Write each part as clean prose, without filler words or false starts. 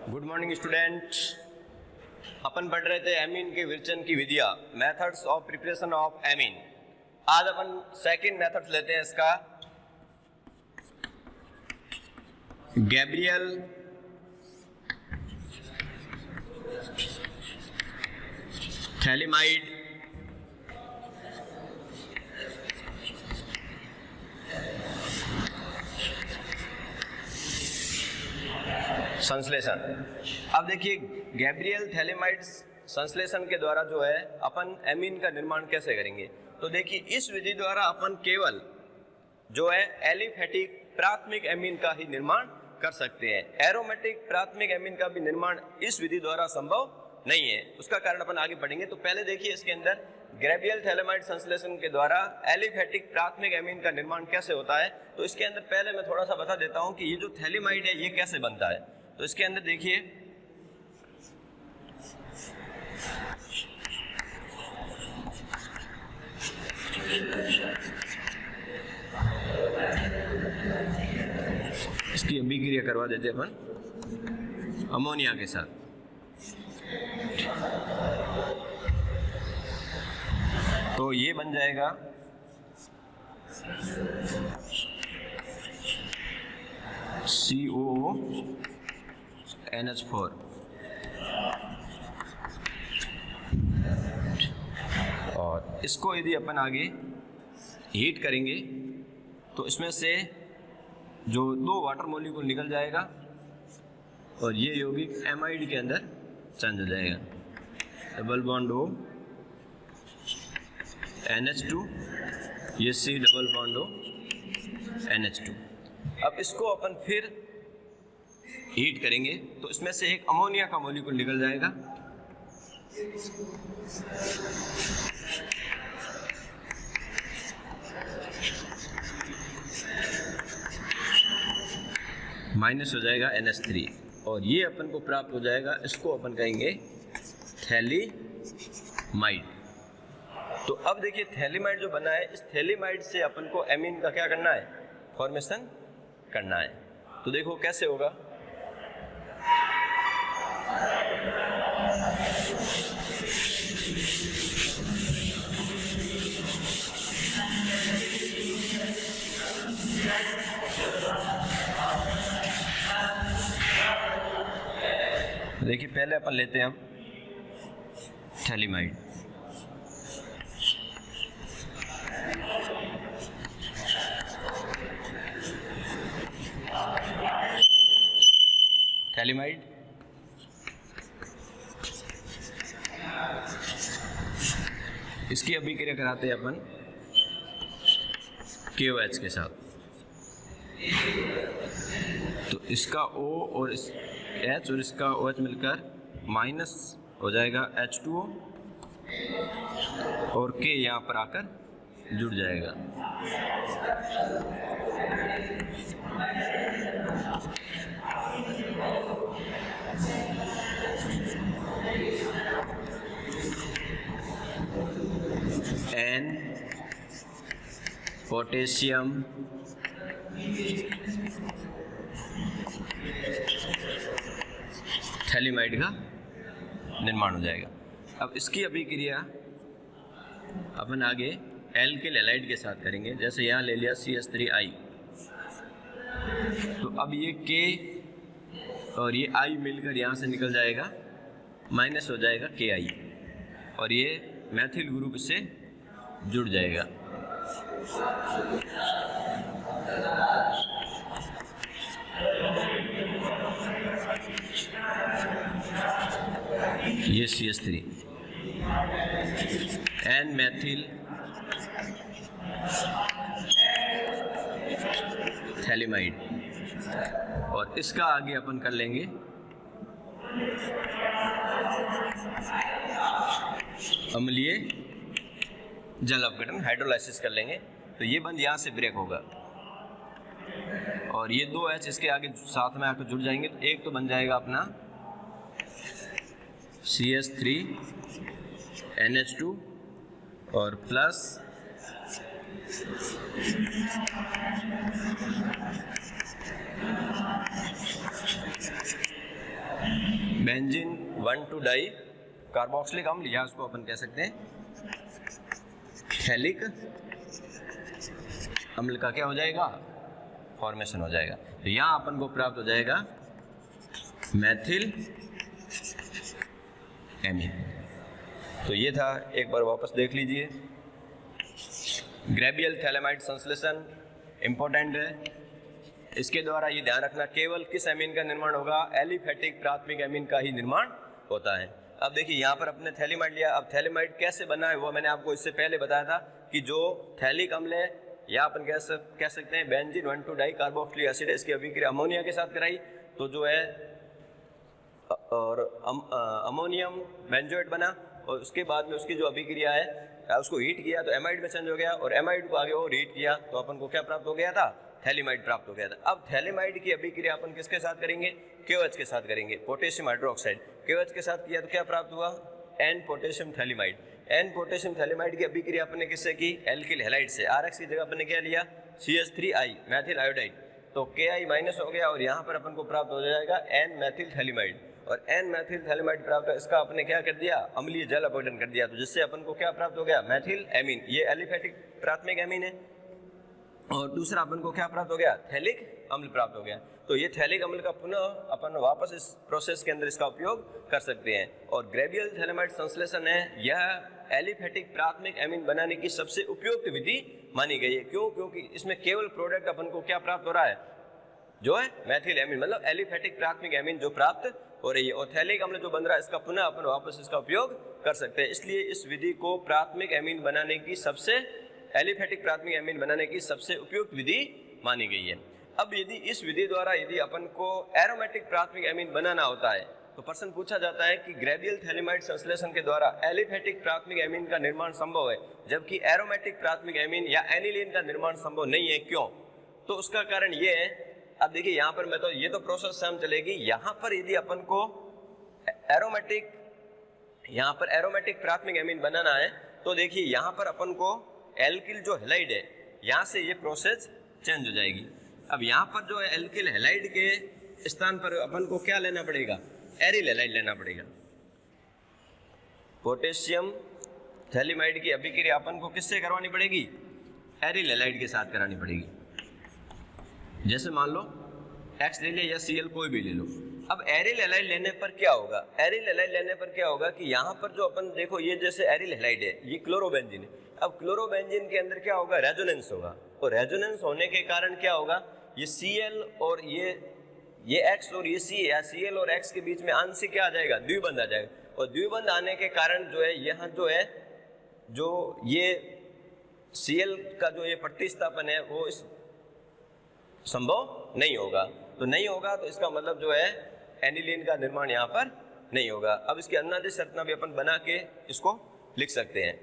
Good morning student. अपन पढ़ रहे थे एमीन के विरचन की विधियां, methods of preparation of amine. आज अपन सेकंड मेथड्स लेते हैं इसका, गैब्रियल थैलिमाइड संश्लेषण। अब देखिए गैब्रियल थैलिमाइड संश्लेषण के द्वारा जो है अपन एमीन का निर्माण कैसे करेंगे। तो देखिए इस विधि द्वारा अपन केवल जो है एलिफेटिक प्राथमिक एमीन का ही निर्माण कर सकते हैं। एरोमेटिक प्राथमिक एमीन का भी निर्माण इस विधि द्वारा संभव नहीं है। उसका कारण अपन आगे पढ़ेंगे। तो पहले देखिए इसके अंदर गैब्रियल थैलिमाइड संश्लेषण के द्वारा एलिफेटिक प्राथमिक एमीन का निर्माण कैसे होता है। तो इसके अंदर पहले मैं थोड़ा सा बता देता हूं कि ये जो थैलिमाइड है ये कैसे बनता है। तो इसके अंदर देखिए इसकी अभिक्रिया करवा देते अपन अमोनिया के साथ। तो ये बन जाएगा CONH4 और इसको यदि अपन आगे हीट करेंगे तो इसमें से जो 2 वाटर मॉलिक्यूल निकल जाएगा और ये यौगिक एमाइड के अंदर चेंज हो जाएगा। डबल बॉन्ड O NH2, ये C double bond O NH2। अब इसको अपन फिर हीट करेंगे तो इसमें से एक अमोनिया का मॉलिक्यूल निकल जाएगा माइनस हो जाएगा NH3 और ये अपन को प्राप्त हो जाएगा। इसको अपन कहेंगे थैलिमाइड। तो अब देखिए थैलिमाइड जो बना है, इस थैलिमाइड से अपन को एमीन का क्या करना है, फॉर्मेशन करना है। तो देखो कैसे होगा। देखिए पहले अपन लेते हैं हम थैलिमाइड। थैलिमाइड इसकी अभिक्रिया कराते हैं अपन KOH के साथ। तो इसका O और इस H और इसका OH मिलकर माइनस हो जाएगा H2O और K यहाँ पर आकर जुड़ जाएगा। N पोटेशियम थैलिमाइड का निर्माण हो जाएगा। अब इसकी अभिक्रिया अपन आगे एल्किल हैलाइड के साथ करेंगे। जैसे यहाँ ले लिया CH3I, तो अब ये K और ये I मिलकर यहाँ से निकल जाएगा, माइनस हो जाएगा KI और ये मैथिल ग्रुप से जुड़ जाएगा। ये CH3 N मैथिल थैलिमाइड और इसका आगे अपन कर लेंगे अम्लीय जल अपघटन, हाइड्रोलाइसिस कर लेंगे। तो ये बंद यहाँ से ब्रेक होगा और ये 2H इसके आगे साथ में आकर जुड़ जाएंगे। तो एक तो बन जाएगा अपना CH3 NH2 और प्लस बेंजीन 1,2 डाई कार्बोक्सिलिक अम्ल, या उसको अपन कह सकते हैं थैलिक अम्ल का क्या हो जाएगा, फॉर्मेशन हो जाएगा। तो यहाँ अपन को प्राप्त हो जाएगा मैथिल एमीन। तो ये था, एक बार वापस देख लीजिए। ग्रेबियल थैलेमाइड संश्लेषण इंपॉर्टेंट है, इसके द्वारा ये ध्यान रखना केवल किस एमीन का निर्माण होगा, एलिफेटिक प्राथमिक एमीन का ही निर्माण होता है। अब देखिए यहाँ पर अपने थैलेमाइड लिया, अब थैलेमाइड कैसे बना है वो मैंने आपको इससे पहले बताया था कि जो थैलिक अम्ल है या अपन कह सकते हैं बेंजीन 1,2 डाई कार्बोक्सिलिक एसिड, इसकी अभिक्रिया अमोनिया के साथ कराई तो जो है और अमोनियम बेंजोएट बना, और उसके बाद में उसकी जो अभिक्रिया है उसको हीट किया तो एमाइड में चेंज हो गया, और एमाइड को आगे और हीट किया तो अपन को क्या प्राप्त हो गया था, थैलेमाइड प्राप्त हो गया था। अब थैलेमाइड की अभिक्रिया अपन किसके साथ करेंगे, KOH के साथ करेंगे, पोटेशियम हाइड्रोक्साइड। KOH के साथ किया तो क्या प्राप्त हुआ, N potassium phthalimide. N potassium phthalimide की अभिक्रिया अपन ने किससे की, एल्किल हैलाइड से। RX की जगह अपन ने क्या लिया, CH3I मैथिल आयोडाइड, तो KI माइनस हो गया और यहाँ पर अपन को प्राप्त हो जाएगा N मैथिल थैलेमाइड, और N मैथिल थैलेमाइड प्राप्त, इसका अपने क्या कर दिया, अम्लीय जल अपघटन कर दिया, तो जिससे अपन को क्या प्राप्त हो गया, मैथिल एमीन। ये एलिफेटिक प्राथमिक एमीन है। और दूसरा अपन को क्या प्राप्त हो गया, थैलिक अम्ल प्राप्त हो गया। तो ये थैलिक अम्ल का पुनः अपन वापस इस प्रोसेस के अंदर इसका उपयोग कर सकते हैं। और ग्रेबियल थैलेमाइड संश्लेषण है, यह एलिफेटिक प्राथमिक एमीन बनाने की सबसे उपयुक्त विधि मानी गई है। क्यों, क्योंकि इसमें केवल प्रोडक्ट अपन को क्या प्राप्त हो रहा है, जो है मैथिल एमीन, मतलब एलिफेटिक प्राथमिक एमीन जो प्राप्त हो रही है, और थैलिक अम्ल जो बन रहा है इसका पुनः अपन वापस इसका उपयोग कर सकते हैं। इसलिए इस विधि को प्राथमिक एमीन बनाने की सबसे, एलिफेटिक प्राथमिक एमीन बनाने की सबसे उपयुक्त विधि मानी गई है। अब यदि इस विधि द्वारा यदि अपन को एरोमेटिक प्राथमिक एमीन बनाना होता है तो प्रश्न पूछा जाता है कि ग्रेबियल थैलेमाइड संश्लेषण के द्वारा एलिफेटिक प्राथमिक एमीन का निर्माण संभव है जबकि एरोमेटिक प्राथमिक एमीन या एनिलीन का निर्माण संभव नहीं है, क्यों? तो उसका कारण ये है, अब देखिए यहाँ पर मैं तो ये तो प्रोसेस सेम चलेगी, यहाँ पर यदि अपन को एरोमेटिक, यहाँ पर एरोमेटिक प्राथमिक एमीन बनाना है तो देखिए यहाँ पर अपन को एल्किल जो हैलाइड है यहाँ से ये प्रोसेस चेंज हो जाएगी। अब यहाँ पर जो है एल्किल हैलाइड के स्थान पर अपन को क्या लेना पड़ेगा, एरिल हैलाइड लेना पड़ेगा। पोटेशियम थैलेमाइड की अभिक्रिया अपन को किससे करवानी पड़ेगी, एरिल हैलाइड के साथ करानी पड़ेगी। जैसे मान लो X ले ले या Cl कोई भी ले लो। अब एरिल हैलाइड लेने पर क्या होगा, एरिल हैलाइड लेने पर क्या होगा कि यहाँ पर जो अपन देखो ये जैसे एरिल हैलाइड है, ये क्लोरोबेंजीन है। अब क्लोरोबेंजीन के अंदर क्या होगा, रेजोनेंस होगा, और रेजोनेंस होने के कारण क्या होगा, ये Cl और ये X और ये C या Cl और X के बीच में आंशिक क्या आ जाएगा, द्विबंध आ जाएगा, और द्विबंध आने के कारण जो है यहाँ जो है जो ये Cl का जो ये प्रतिस्थापन है वो इस संभव नहीं होगा। तो नहीं होगा तो इसका मतलब जो है एनिलीन का निर्माण यहाँ पर नहीं होगा। अब इसकी अन्नादि संरचना भी अपन बना के इसको लिख सकते हैं।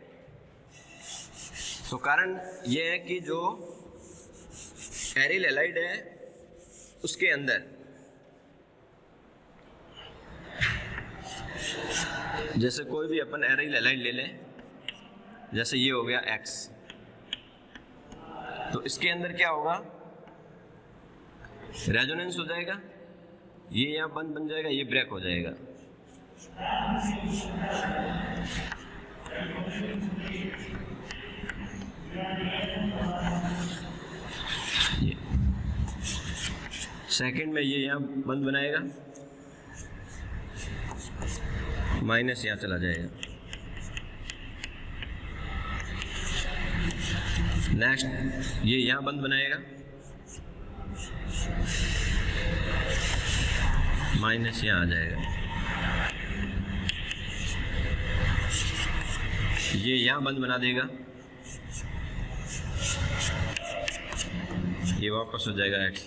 तो कारण ये है कि जो एरिल हैलाइड है उसके अंदर जैसे कोई भी अपन एरिल हैलाइड ले लें, जैसे ये हो गया X, तो इसके अंदर क्या होगा, रेजोनेंस हो जाएगा, ये यहाँ बंद बन जाएगा, ये ब्रेक हो जाएगा। ये सेकंड में ये यहाँ बंद बनाएगा, माइनस यहाँ चला जाएगा। नेक्स्ट ये यहाँ बंद बनाएगा, माइनस यहाँ आ जाएगा। ये यहाँ बंद बना देगा, ये वापस हो जाएगा X।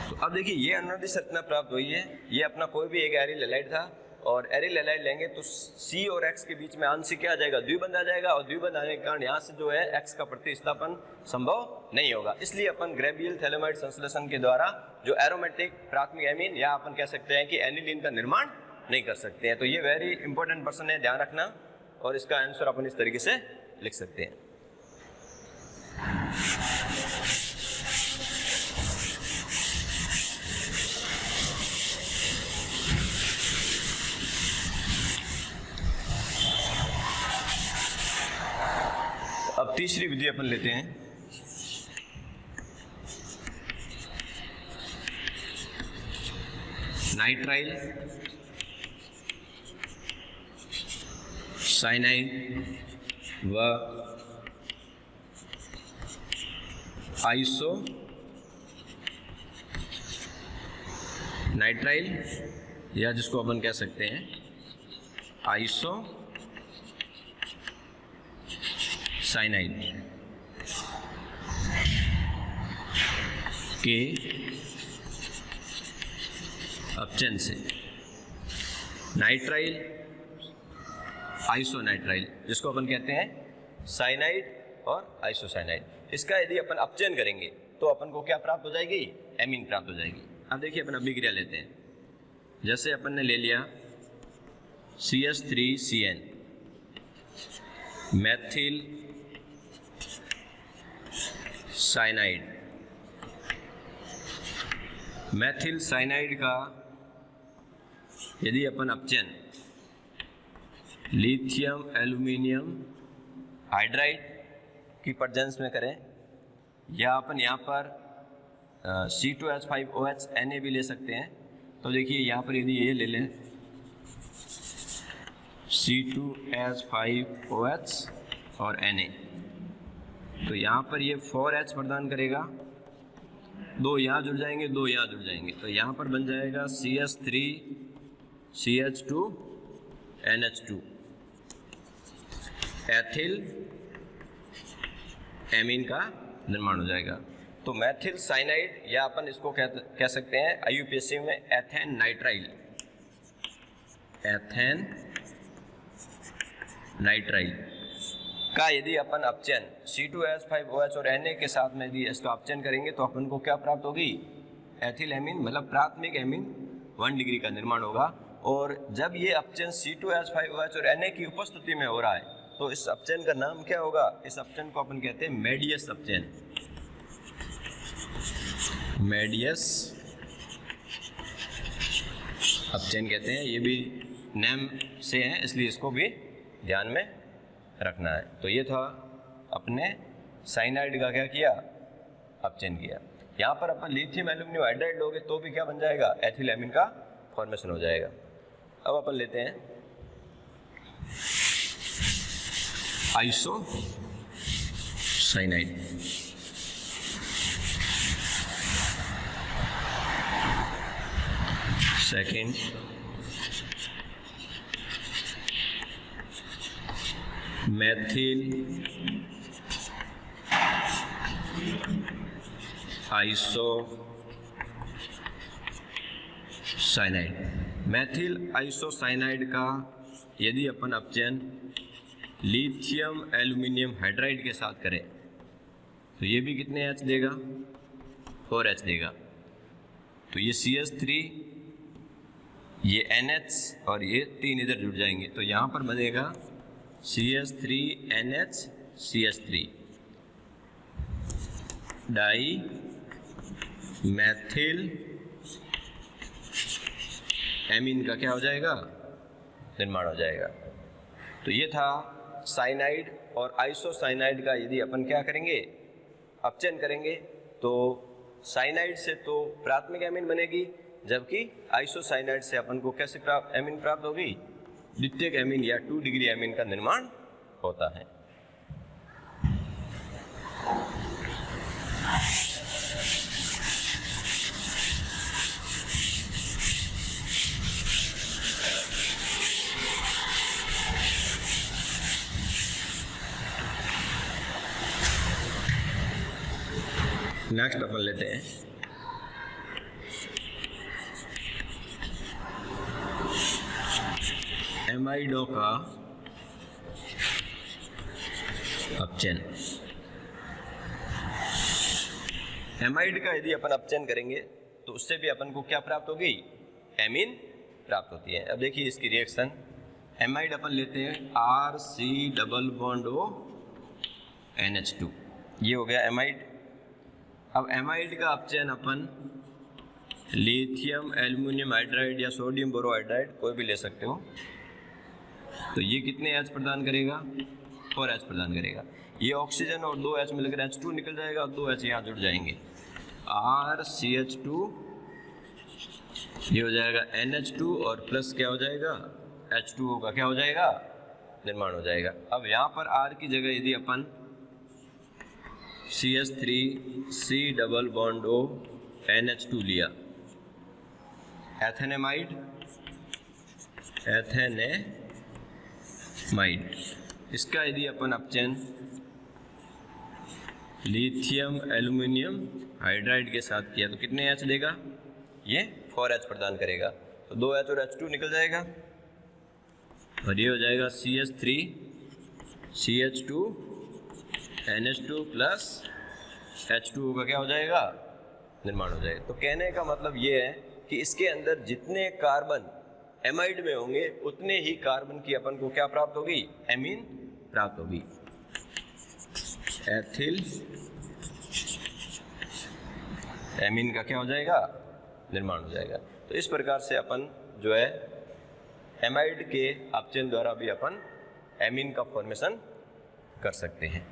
तो अब देखिए ये अनुनादी संरचना प्राप्त हुई है। ये अपना कोई भी एक एरिल हैलाइड था, और एरिल हैलाइड लेंगे तो C और X के बीच में आंशिक क्या आ जाएगा, द्विबंध आ जाएगा, और द्विबंध आने के कारण यहाँ से जो है X का प्रतिस्थापन संभव नहीं होगा। इसलिए अपन ग्रेबियल थैलेमाइड संश्लेषण के द्वारा जो एरोमेटिक प्राथमिक एमीन या अपन कह सकते हैं कि एनिलीन का निर्माण नहीं कर सकते हैं। तो ये वेरी इंपॉर्टेंट प्रश्न है, ध्यान रखना, और इसका आंसर अपन इस तरीके से लिख सकते हैं। तीसरी विधि अपन लेते हैं, नाइट्राइल साइनाइड व आइसो नाइट्राइल, या जिसको अपन कह सकते हैं आइसो साइनाइड के अपचन से नाइट्राइल आइसोनाइट्राइल, जिसको अपन कहते हैं साइनाइड और आइसोसाइनाइड, इसका यदि अपन अपचयन करेंगे तो अपन को क्या प्राप्त हो जाएगी? एमीन प्राप्त हो जाएगी। अब देखिए अपन अभिक्रिया लेते हैं, जैसे अपन ने ले लिया CH3CN Maithil cyanide, Maithil cyanide का यदि अपन अपचयन लिथियम एल्यूमिनियम हाइड्राइड की प्रेजेंस में करें, या अपन यहाँ पर C2H5OH Na भी ले सकते हैं। तो देखिए यहाँ पर यदि ये ले लें C2H5OH और Na, तो यहाँ पर ये 4H प्रदान करेगा, दो यहाँ जुड़ जाएंगे, दो यहाँ जुड़ जाएंगे, तो यहाँ पर बन जाएगा CH3CH2NH2 एथिल एमीन का निर्माण हो जाएगा। तो मैथिल साइनाइड, या अपन इसको कह सकते हैं IUPAC में एथेन नाइट्राइल, एथेन नाइट्राइल का यदि अपन अपचयन C2H5OH और Na के साथ में यदि इसका अपचयन करेंगे तो अपन को क्या प्राप्त होगी? एथिल एमीन, मतलब प्राथमिक एमीन 1 डिग्री का निर्माण होगा। और जब ये अपचयन C2H5OH और Na की उपस्थिति में हो रहा है तो इस अपचयन का नाम क्या होगा? इस अपचयन को अपन कहते हैं मेडियस अपचयन, मेडियस अपचयन कहते हैं। ये भी नेम से है, इसलिए इसको भी ध्यान में रखना है। तो ये था अपने साइनाइड का क्या किया? अपचयन किया। यहाँ पर अपन लिथियम एल्यूमिनियम हाइड्राइड लोगे तो भी क्या बन जाएगा? एथिल एमीन का फॉर्मेशन हो जाएगा। अब अपन लेते हैं iso cyanide, second Maithil iso cyanide, Maithil isocyanide का यदि अपन अपचयन लिथियम एल्यूमिनियम हाइड्राइड के साथ करें तो ये भी कितने H देगा? 4H देगा। तो ये CH3, ये NH और ये 3 इधर जुड़ जाएंगे, तो यहाँ पर बनेगा CH3NH CH3 die Maithil amine का क्या हो जाएगा? निर्माण हो जाएगा। तो ये था साइनाइड और आइसोसाइनाइड का यदि अपन क्या करेंगे? अपचयन करेंगे तो साइनाइड से तो प्राथमिक एमीन बनेगी, जबकि आइसोसाइनाइड से अपन को कैसे एमीन प्राप्त होगी? द्वितीयक एमीन या 2 डिग्री एमीन का निर्माण होता है। नेक्स्ट अपन लेते हैं एमाइडो का अपचयन। एमाइड का यदि अपन अपचयन करेंगे तो उससे भी अपन को क्या प्राप्त होगी? एमीन प्राप्त होती है। अब देखिए इसकी रिएक्शन, एमाइड अपन लेते हैं RC+O NH2, ये हो गया एमाइड। अब एमाइड का अपचयन अपन लिथियम एल्यूमिनियम हाइड्राइड या सोडियम बोरोहाइड्राइड कोई भी ले सकते हो, तो ये कितने H प्रदान करेगा? 4H प्रदान करेगा। ये ऑक्सीजन और 2H मिलकर H2 निकल जाएगा और 2H यहाँ जुड़ जाएंगे, RCH2, ये हो जाएगा NH2 और प्लस क्या हो जाएगा, H2O का क्या हो जाएगा, निर्माण हो जाएगा। अब यहाँ पर R की जगह यदि अपन CH3C double bond O NH2 लिया, एथेनेमाइड, इसका यदि अपन अपचयन लिथियम एल्यूमिनियम हाइड्राइड के साथ किया तो कितने H देगा, ये 4H प्रदान करेगा। तो 2H और H2 निकल जाएगा और ये हो जाएगा CH3 CH2 NH2 plus H2O का क्या हो जाएगा, निर्माण हो जाएगा। तो कहने का मतलब ये है कि इसके अंदर जितने कार्बन एमाइड में होंगे उतने ही कार्बन की अपन को क्या प्राप्त होगी, एमीन प्राप्त होगी। एथिल एमीन का क्या हो जाएगा, निर्माण हो जाएगा। तो इस प्रकार से अपन जो है एमाइड के अपचयन द्वारा भी अपन एमीन का फॉर्मेशन कर सकते हैं।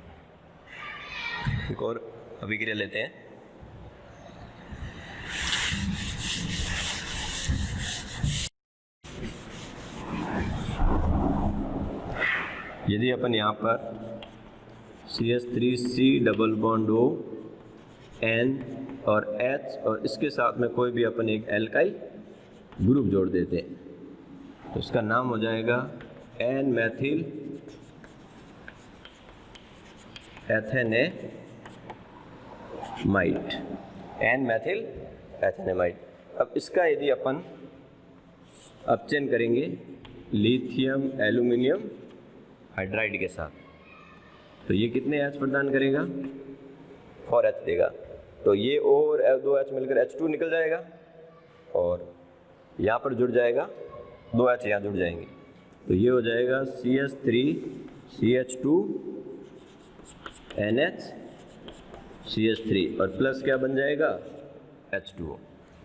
एक और अभिक्रिया लेते हैं। यदि अपन यहाँ पर CH3C double bond O N और H और इसके साथ में कोई भी अपन एक एल्काइल ग्रुप जोड़ देते हैं तो इसका नाम हो जाएगा N मैथिल एथेनेमाइड, N मैथिल एथेनेमाइड। अब इसका यदि अपन अपचयन करेंगे लिथियम एल्यूमिनियम हाइड्राइड के साथ तो ये कितने H प्रदान करेगा, 4H देगा। तो ये O और 2H मिलकर H2 निकल जाएगा और यहाँ पर जुड़ जाएगा 2H, यहाँ जुड़ जाएंगे तो ये हो जाएगा CH3 CH2 NH CH3 और प्लस क्या बन जाएगा, H2O।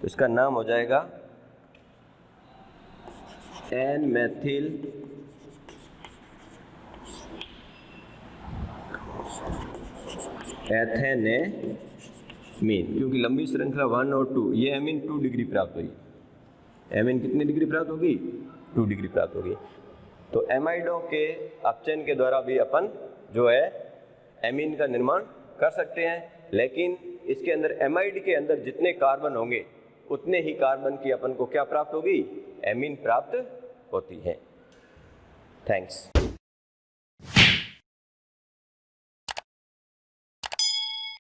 तो इसका नाम हो जाएगा N मैथिल एथेनेमीन, क्योंकि लंबी श्रृंखला 1 और 2 ये एमीन 2 डिग्री प्राप्त हुई। एमीन कितनी डिग्री प्राप्त होगी, 2 डिग्री प्राप्त होगी। तो एमाइडों के अपचयन के द्वारा भी अपन जो है एमीन का निर्माण कर सकते हैं, लेकिन इसके अंदर एमाइड के अंदर जितने कार्बन होंगे उतने ही कार्बन की अपन को क्या प्राप्त होगी, एमीन प्राप्त होती है। थैंक्स।